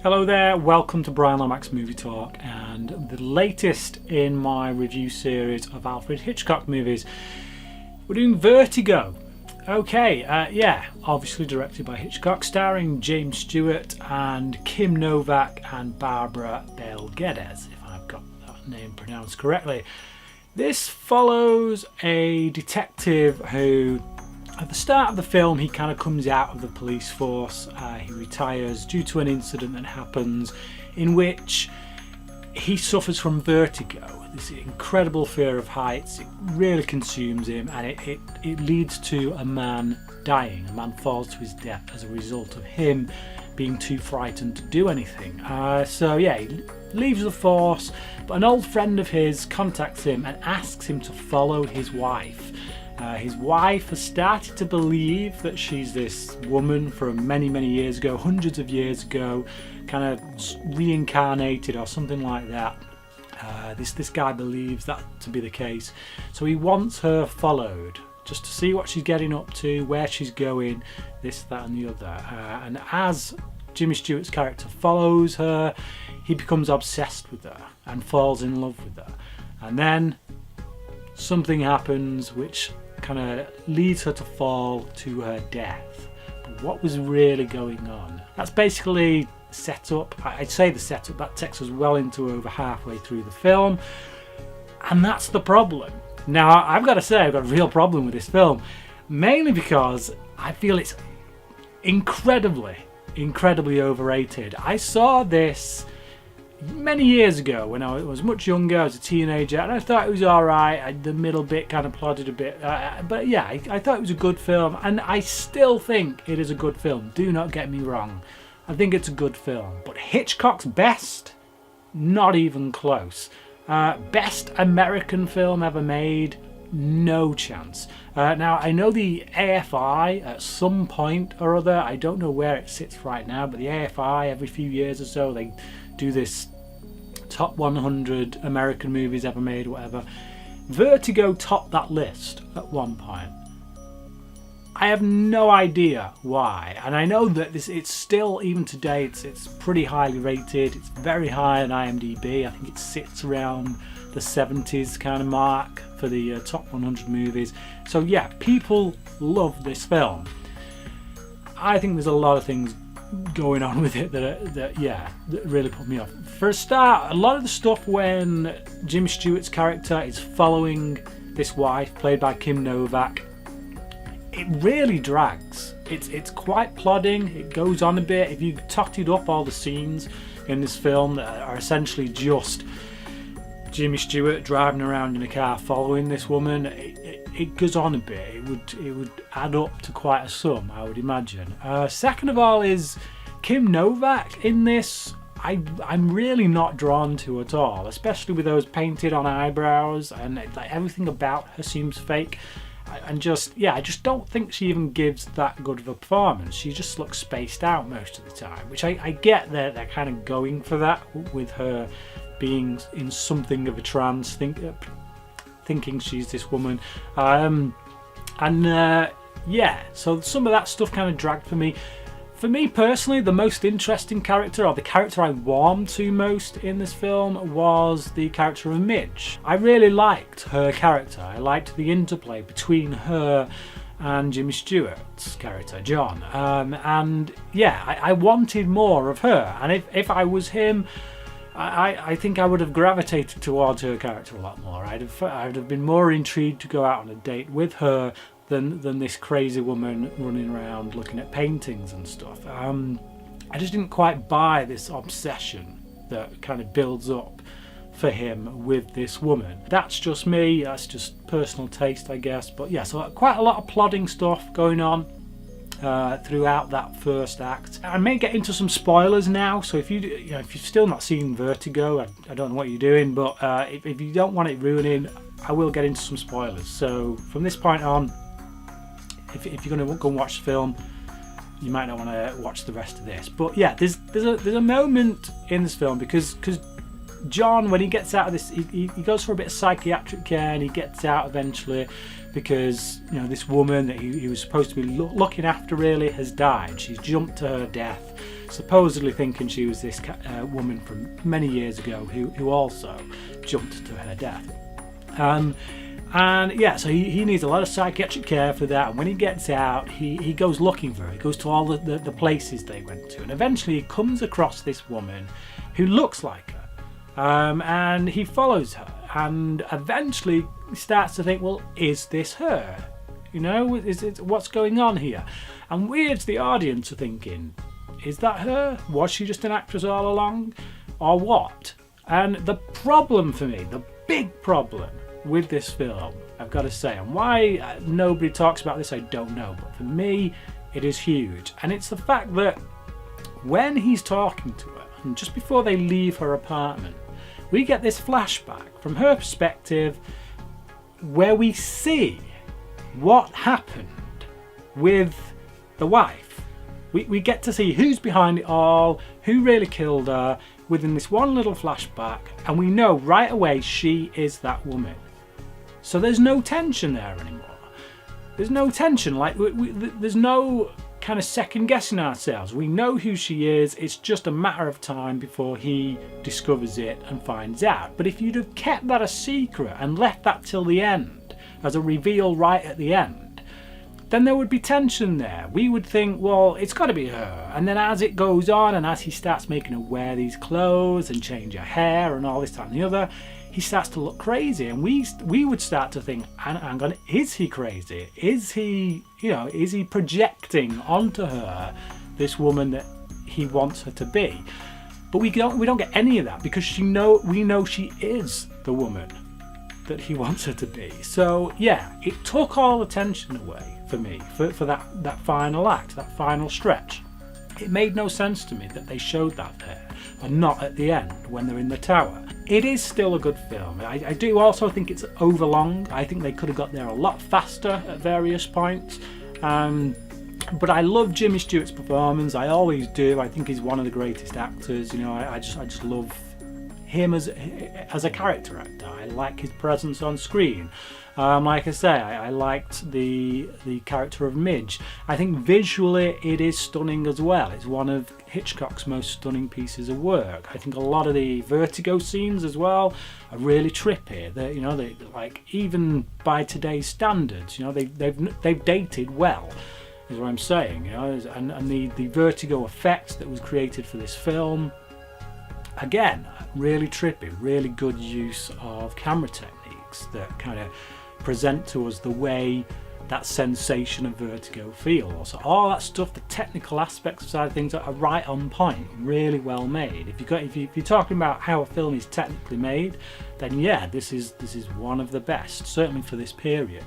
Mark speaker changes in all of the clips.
Speaker 1: Hello there, welcome to Brian Lomax's Movie Talk and the latest in my review series of Alfred Hitchcock movies. We're doing Vertigo. Okay, obviously directed by Hitchcock, starring James Stewart and Kim Novak and Barbara Bale Geddes, if I've got that name pronounced correctly. This follows a detective who, at the start of the film, he kind of comes out of the police force. He retires due to an incident that happens in which he suffers from vertigo, this incredible fear of heights. It really consumes him, and it leads to a man dying. A man falls to his death as a result of him being too frightened to do anything. He leaves the force, but an old friend of his contacts him and asks him to follow his wife. His wife has started to believe that she's this woman from many, many years ago, hundreds of years ago, kind of reincarnated or something like that. This guy believes that to be the case, so he wants her followed just to see what she's getting up to, where she's going, this, that and the other. And as Jimmy Stewart's character follows her, he becomes obsessed with her and falls in love with her. And then something happens which kind of leads her to fall to her death. But what was really going on? That's basically set up. I'd say the setup that takes us well into over halfway through the film, and that's the problem. Now, I've got to say, I've got a real problem with this film, mainly because I feel it's incredibly overrated. I saw this many years ago when I was much younger, I was a teenager, and I thought it was alright. The middle bit kind of plodded a bit, but yeah, I thought it was a good film, and I still think it is a good film. Do not get me wrong, I think it's a good film, but Hitchcock's best? Not even close. Best American film ever made? No chance. Now, I know the AFI at some point or other, I don't know where it sits right now, but the AFI every few years or so, they do this top 100 American movies ever made or whatever. Vertigo topped that list at one point. I have no idea why, and I know that it's still, even today, it's pretty highly rated. It's very high on IMDb. I think it sits around the 70s kind of mark for the top 100 movies. So yeah, people love this film. I think there's a lot of things going on with it that really put me off. For a start, a lot of the stuff when Jim Stewart's character is following this wife played by Kim Novak, it really drags. It's quite plodding. It goes on a bit. If you totted up all the scenes in this film that are essentially just Jimmy Stewart driving around in a car following this woman, it goes on a bit. It would add up to quite a sum, I would imagine. Second of all is Kim Novak in this. I'm really not drawn to at all, especially with those painted on eyebrows, and like everything about her seems fake. I just don't think she even gives that good of a performance. She just looks spaced out most of the time, which I get they're kind of going for that with her being in something of a trance, thinking she's this woman. So some of that stuff kind of dragged for me. For me personally, the most interesting character, or the character I warmed to most in this film, was the character of Midge. I really liked her character. I liked the interplay between her and Jimmy Stewart's character, John. I wanted more of her. And if I was him, I think I would have gravitated towards her character a lot more. I'd have been more intrigued to go out on a date with her than this crazy woman running around looking at paintings and stuff. I just didn't quite buy this obsession that kind of builds up for him with this woman. That's just me, that's just personal taste, I guess. But yeah, so quite a lot of plodding stuff going on throughout that first act. I may get into some spoilers now, so if you've still not seen Vertigo, I don't know what you're doing, but if you don't want it ruining, I will get into some spoilers. So from this point on, if you're going to go and watch the film, you might not want to watch the rest of this. But yeah, there's a moment in this film because John, when he gets out of this, he goes for a bit of psychiatric care, and he gets out eventually because, you know, this woman that he was supposed to be looking after really has died. She's jumped to her death, supposedly thinking she was this woman from many years ago who also jumped to her death. And yeah, so he needs a lot of psychiatric care for that. And when he gets out, he goes looking for her. He goes to all the places they went to, and eventually he comes across this woman who looks like her, and he follows her, and eventually starts to think, well, is this her? You know, is it, what's going on here? And we as the audience are thinking, is that her? Was she just an actress all along, or what? And the problem for me, the big problem with this film, I've got to say, and why nobody talks about this, I don't know, but for me it is huge, and it's the fact that when he's talking to her, and just before they leave her apartment, we get this flashback from her perspective where we see what happened with the wife. We get to see who's behind it all, who really killed her, within this one little flashback, and we know right away she is that woman. So there's no tension there anymore. There's no tension, like there's no kind of second guessing ourselves. We know who she is, it's just a matter of time before he discovers it and finds out. But if you'd have kept that a secret and left that till the end, as a reveal right at the end, then there would be tension there. We would think, well, it's got to be her. And then as it goes on, and as he starts making her wear these clothes and change her hair and all this, that and the other, he starts to look crazy, and we would start to think, hang on, is he crazy? Is he, you know, is he projecting onto her this woman that he wants her to be? But we don't get any of that, because we know she is the woman that he wants her to be. So yeah, it took all the tension away for me for that final act, that final stretch. It made no sense to me that they showed that there and not at the end when they're in the tower. It is still a good film. I do also think it's overlong. I think they could have got there a lot faster at various points. But I love Jimmy Stewart's performance. I always do. I think he's one of the greatest actors. You know, I just love him as a character actor. I like his presence on screen. Like I say, I liked the character of Midge. I think visually it is stunning as well. It's one of Hitchcock's most stunning pieces of work. I think a lot of the Vertigo scenes as well are really trippy. They like, even by today's standards, you know, they've dated well, is what I'm saying. You know, and the Vertigo effects that was created for this film, again, really trippy, really good use of camera techniques that kind of present to us the way that sensation of Vertigo feels. So all that stuff, the technical aspects side of things are right on point, really well made. If you're talking about how a film is technically made, then yeah, this is one of the best, certainly for this period.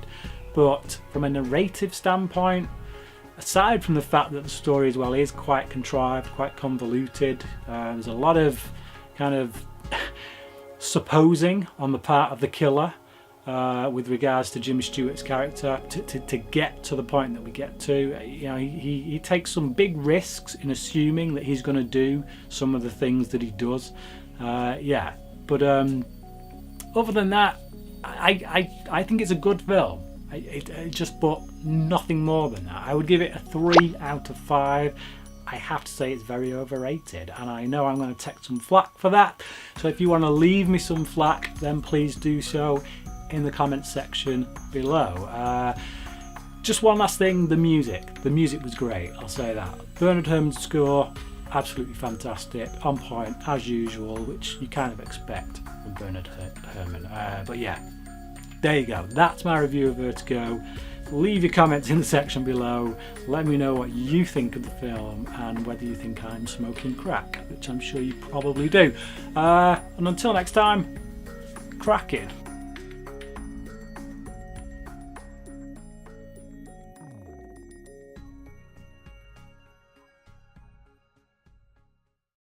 Speaker 1: But from a narrative standpoint, aside from the fact that the story as well is quite contrived, quite convoluted, there's a lot of kind of supposing on the part of the killer with regards to Jimmy Stewart's character to get to the point that we get to. You know, he takes some big risks in assuming that he's going to do some of the things that he does. Yeah, but other than that, I think it's a good film. It just, but nothing more than that. I would give it a 3 out of 5. I have to say it's very overrated, and I know I'm going to take some flack for that. So if you want to leave me some flack, then please do so in the comments section below. Just one last thing, the music. The music was great, I'll say that. Bernard Herrmann's score, absolutely fantastic, on point as usual, which you kind of expect from Bernard Herrmann. But yeah, there you go. That's my review of Vertigo. Leave your comments in the section below. Let me know what you think of the film and whether you think I'm smoking crack, which I'm sure you probably do. And until next time, crack it.